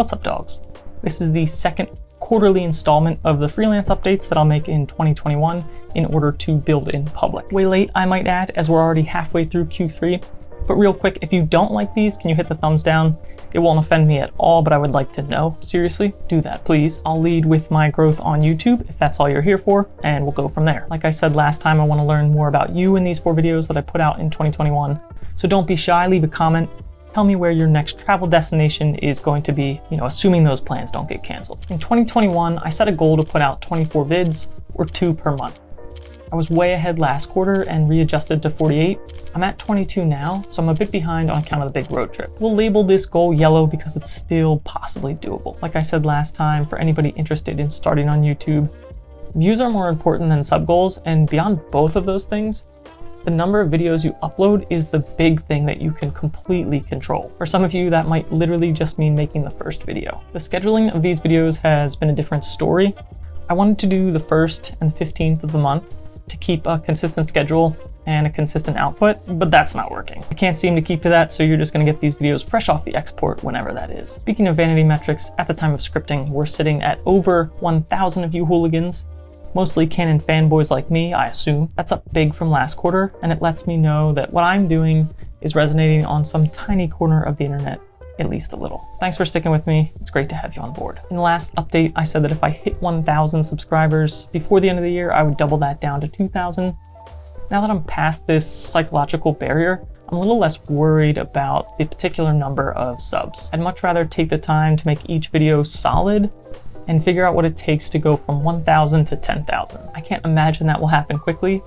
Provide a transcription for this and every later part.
What's up, dogs? This is the second quarterly installment of the freelance updates that I'll make in 2021 in order to build in public. Way late, I might add, as we're already halfway through Q3. But real quick, if you don't like these, can you hit the thumbs down? It won't offend me at all, but I would like to know. Seriously, do that, please. I'll lead with my growth on YouTube, if that's all you're here for, and we'll go from there. Like I said last time, I want to learn more about you in these 4 videos that I put out in 2021. So don't be shy, leave a comment. Tell me where your next travel destination is going to be, assuming those plans don't get canceled. In 2021, I set a goal to put out 24 vids, or 2 per month. I was way ahead last quarter and readjusted to 48. I'm at 22 now, so I'm a bit behind on account of the big road trip. We'll label this goal yellow because it's still possibly doable. Like I said last time, for anybody interested in starting on YouTube, views are more important than sub goals, and beyond both of those things, the number of videos you upload is the big thing that you can completely control. For some of you, that might literally just mean making the first video. The scheduling of these videos has been a different story. I wanted to do the 1st and 15th of the month to keep a consistent schedule and a consistent output, but that's not working. I can't seem to keep to that, so you're just gonna get these videos fresh off the export whenever that is. Speaking of vanity metrics, at the time of scripting, we're sitting at over 1,000 of you hooligans. Mostly Canon fanboys like me, I assume. That's up big from last quarter, and it lets me know that what I'm doing is resonating on some tiny corner of the internet, at least a little. Thanks for sticking with me. It's great to have you on board. In the last update, I said that if I hit 1,000 subscribers before the end of the year, I would double that down to 2,000. Now that I'm past this psychological barrier, I'm a little less worried about the particular number of subs. I'd much rather take the time to make each video solid and figure out what it takes to go from 1,000 to 10,000. I can't imagine that will happen quickly,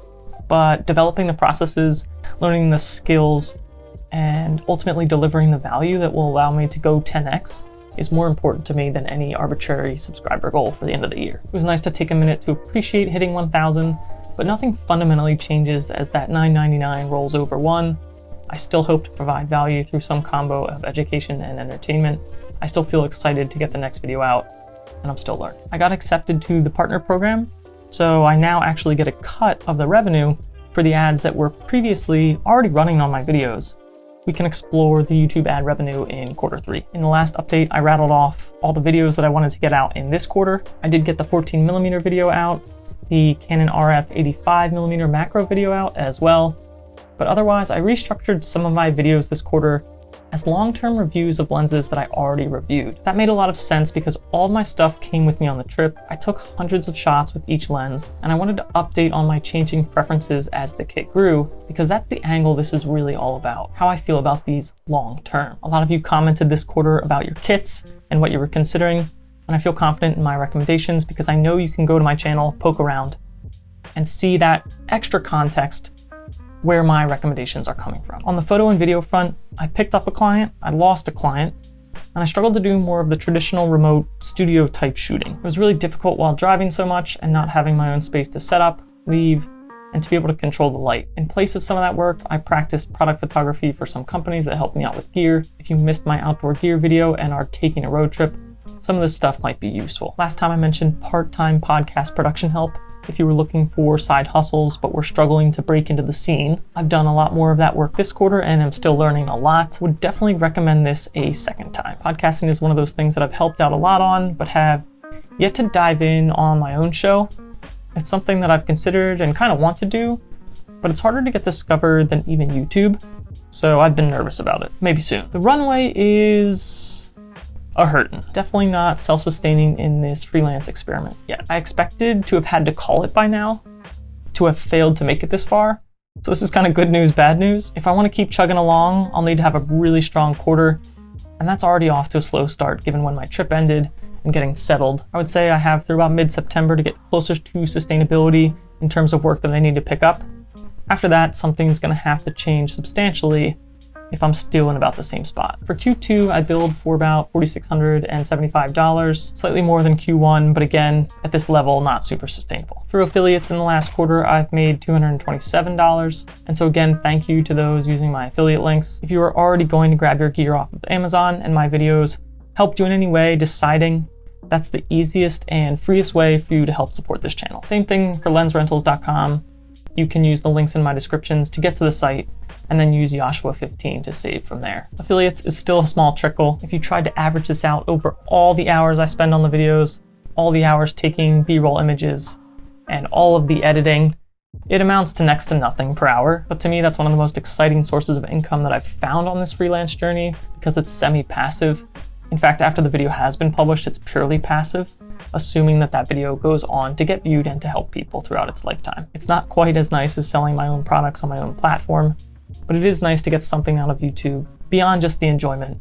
but developing the processes, learning the skills, and ultimately delivering the value that will allow me to go 10x is more important to me than any arbitrary subscriber goal for the end of the year. It was nice to take a minute to appreciate hitting 1,000, but nothing fundamentally changes as that $9.99 rolls over 1. I still hope to provide value through some combo of education and entertainment. I still feel excited to get the next video out, and I'm still learning. I got accepted to the partner program, so I now actually get a cut of the revenue for the ads that were previously already running on my videos. We can explore the YouTube ad revenue in quarter 3. In the last update, I rattled off all the videos that I wanted to get out in this quarter. I did get the 14mm video out, the Canon RF 85mm macro video out as well, but otherwise I restructured some of my videos this quarter as long-term reviews of lenses that I already reviewed. That made a lot of sense because all of my stuff came with me on the trip. I took hundreds of shots with each lens, and I wanted to update on my changing preferences as the kit grew, because that's the angle this is really all about, how I feel about these long-term. A lot of you commented this quarter about your kits and what you were considering, and I feel confident in my recommendations because I know you can go to my channel, poke around, and see that extra context where my recommendations are coming from. On the photo and video front, I picked up a client, I lost a client, and I struggled to do more of the traditional remote studio type shooting. It was really difficult while driving so much and not having my own space to set up, leave, and to be able to control the light. In place of some of that work, I practiced product photography for some companies that helped me out with gear. If you missed my outdoor gear video and are taking a road trip, some of this stuff might be useful. Last time I mentioned part-time podcast production help. If you were looking for side hustles but were struggling to break into the scene, I've done a lot more of that work this quarter and I'm still learning a lot. Would definitely recommend this a second time. Podcasting is one of those things that I've helped out a lot on, but have yet to dive in on my own show. It's something that I've considered and kind of want to do, but it's harder to get discovered than even YouTube, so I've been nervous about it. Maybe soon. The Runway is a hurtin'. Definitely not self-sustaining in this freelance experiment yet. I expected to have had to call it by now, to have failed to make it this far. So this is kind of good news, bad news. If I want to keep chugging along, I'll need to have a really strong quarter, and that's already off to a slow start given when my trip ended and getting settled. I would say I have through about mid-September to get closer to sustainability in terms of work that I need to pick up. After that, something's gonna have to change substantially if I'm still in about the same spot. For Q2, I billed for about $4,675, slightly more than Q1, but again, at this level, not super sustainable. Through affiliates in the last quarter, I've made $227. And so again, thank you to those using my affiliate links. If you are already going to grab your gear off of Amazon and my videos helped you in any way deciding, that's the easiest and freest way for you to help support this channel. Same thing for lensrentals.com. you can use the links in my descriptions to get to the site, and then use Joshua 15 to save from there. Affiliates is still a small trickle. If you tried to average this out over all the hours I spend on the videos, all the hours taking B-roll images, and all of the editing, it amounts to next to nothing per hour. But to me, that's one of the most exciting sources of income that I've found on this freelance journey because it's semi-passive. In fact, after the video has been published, it's purely passive, assuming that that video goes on to get viewed and to help people throughout its lifetime. It's not quite as nice as selling my own products on my own platform, but it is nice to get something out of YouTube beyond just the enjoyment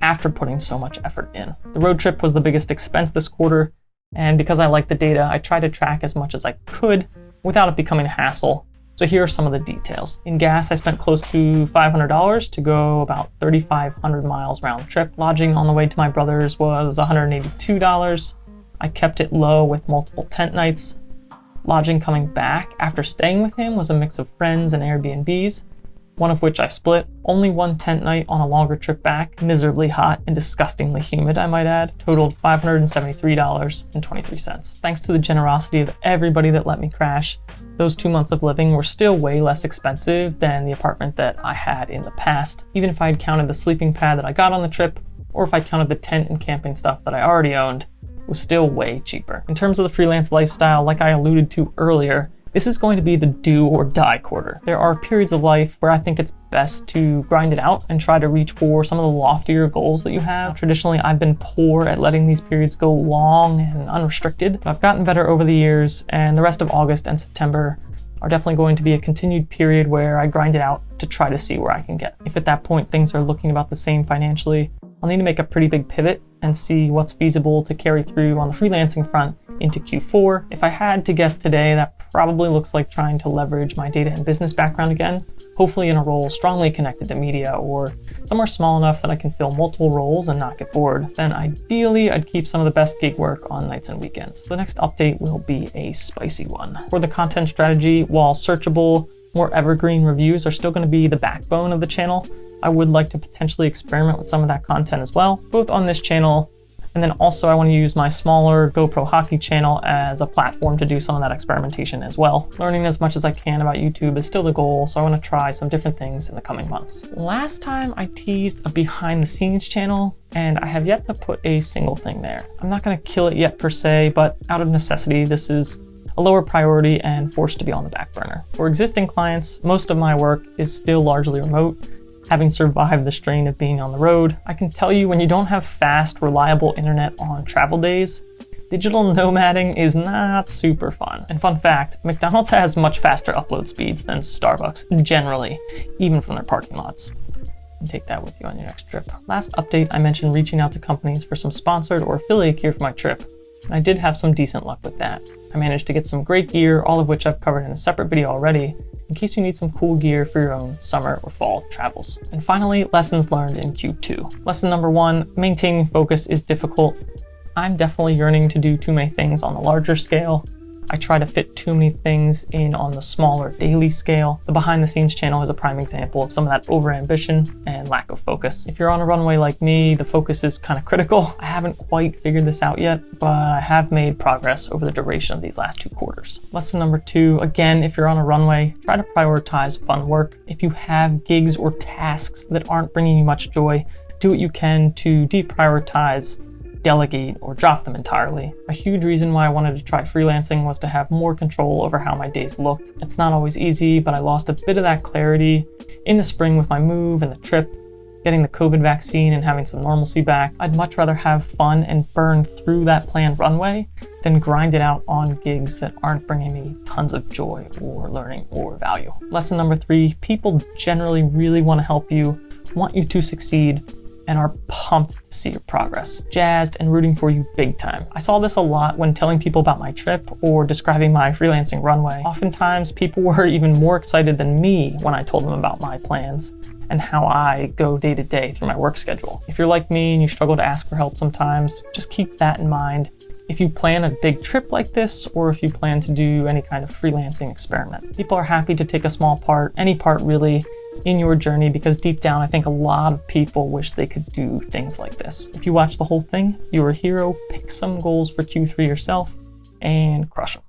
after putting so much effort in. The road trip was the biggest expense this quarter, and because I like the data, I tried to track as much as I could without it becoming a hassle. So here are some of the details. In gas, I spent close to $500 to go about 3,500 miles round trip. Lodging on the way to my brother's was $182. I kept it low with multiple tent nights. Lodging coming back after staying with him was a mix of friends and Airbnbs, one of which I split. Only one tent night on a longer trip back, miserably hot and disgustingly humid, I might add, totaled $573.23. Thanks to the generosity of everybody that let me crash, those 2 months of living were still way less expensive than the apartment that I had in the past, even if I had counted the sleeping pad that I got on the trip, or if I counted the tent and camping stuff that I already owned, it was still way cheaper. In terms of the freelance lifestyle, like I alluded to earlier, this is going to be the do or die quarter. There are periods of life where I think it's best to grind it out and try to reach for some of the loftier goals that you have. Traditionally, I've been poor at letting these periods go long and unrestricted, but I've gotten better over the years, and the rest of August and September are definitely going to be a continued period where I grind it out to try to see where I can get. If at that point things are looking about the same financially, I'll need to make a pretty big pivot and see what's feasible to carry through on the freelancing front into Q4. If I had to guess today, that probably looks like trying to leverage my data and business background again, hopefully in a role strongly connected to media or somewhere small enough that I can fill multiple roles and not get bored. Then ideally, I'd keep some of the best gig work on nights and weekends. The next update will be a spicy one. For the content strategy, while searchable, more evergreen reviews are still going to be the backbone of the channel, I would like to potentially experiment with some of that content as well, both on this channel, and then also I want to use my smaller GoPro hockey channel as a platform to do some of that experimentation as well. Learning as much as I can about YouTube is still the goal, so I want to try some different things in the coming months. Last time I teased a behind the scenes channel, and I have yet to put a single thing there. I'm not going to kill it yet per se, but out of necessity, this is a lower priority and forced to be on the back burner. For existing clients, most of my work is still largely remote. Having survived the strain of being on the road, I can tell you when you don't have fast, reliable internet on travel days, digital nomading is not super fun. And fun fact, McDonald's has much faster upload speeds than Starbucks generally, even from their parking lots. And take that with you on your next trip. Last update, I mentioned reaching out to companies for some sponsored or affiliate gear for my trip, and I did have some decent luck with that. I managed to get some great gear, all of which I've covered in a separate video already, in case you need some cool gear for your own summer or fall travels. And finally, lessons learned in Q2. Lesson number 1, maintaining focus is difficult. I'm definitely yearning to do too many things on the larger scale. I try to fit too many things in on the smaller daily scale. The behind the scenes channel is a prime example of some of that overambition and lack of focus. If you're on a runway like me, the focus is kind of critical. I haven't quite figured this out yet, but I have made progress over the duration of these last 2 quarters. Lesson number 2, again, if you're on a runway, try to prioritize fun work. If you have gigs or tasks that aren't bringing you much joy, do what you can to deprioritize, delegate, or drop them entirely. A huge reason why I wanted to try freelancing was to have more control over how my days looked. It's not always easy, but I lost a bit of that clarity in the spring with my move and the trip, getting the COVID vaccine and having some normalcy back. I'd much rather have fun and burn through that planned runway than grind it out on gigs that aren't bringing me tons of joy or learning or value. Lesson number 3, people generally really want to help you, want you to succeed, and are pumped to see your progress, jazzed and rooting for you big time. I saw this a lot when telling people about my trip or describing my freelancing runway. Oftentimes, people were even more excited than me when I told them about my plans and how I go day to day through my work schedule. If you're like me and you struggle to ask for help sometimes, just keep that in mind if you plan a big trip like this, or if you plan to do any kind of freelancing experiment. People are happy to take a small part, any part really, in your journey, because deep down I think a lot of people wish they could do things like this. If you watch the whole thing, you're a hero. Pick some goals for Q3 yourself and crush them.